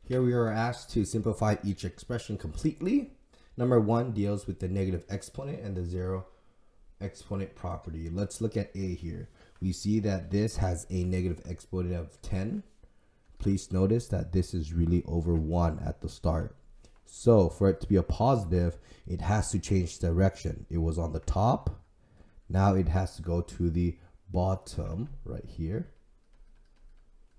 Here we are asked to simplify each expression completely. Number one deals with the negative exponent and the zero exponent property. Let's look at A here. We see that this has a negative exponent of 10. Please notice that this is really over 1 at the start. So for it to be a positive, it has to change direction. It was on the top. Now it has to go to the bottom right here.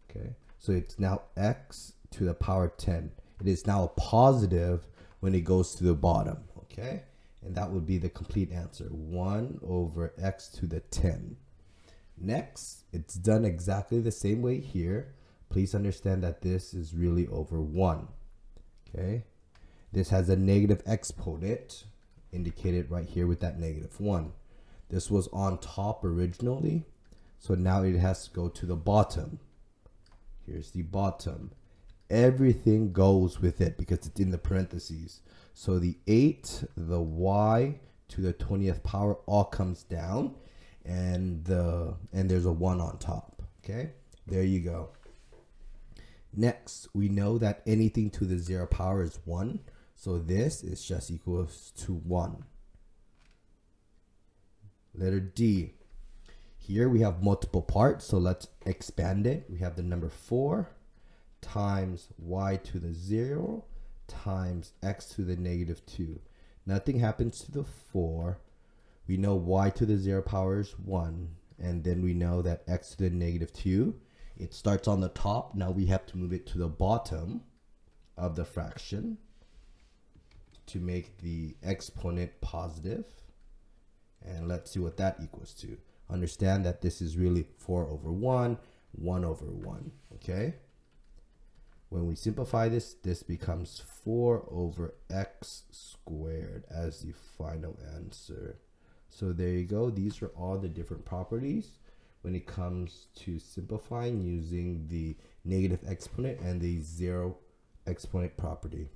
Okay, so it's now x to the power 10. It is now a positive when it goes to the bottom. Okay, and that would be the complete answer, 1 over x to the 10. Next, it's done exactly the same way here. Please understand that this is really over 1. Okay, this has a negative exponent indicated right here with that negative 1. This was on top originally, so now it has to go to the bottom. Here's the bottom. Everything goes with it because it's in the parentheses. So the 8, the y to the 20th power all comes down, and there's a 1 on top. Okay, there you go. Next, we know that anything to the 0 power is 1, so this is just equals to 1. Letter D. Here we have multiple parts, so let's expand it. We have the number 4 times y to the 0 times x to the negative 2. Nothing happens to the 4. We know y to the 0 power is 1, and then we know that x to the negative 2. It starts on the top. Now we have to move it to the bottom of the fraction to make the exponent positive. And let's see what that equals to. Understand that this is really 4 over 1, 1 over 1, okay? When we simplify this, this becomes 4 over x squared as the final answer. So there you go. These are all the different properties when it comes to simplifying using the negative exponent and the zero exponent property.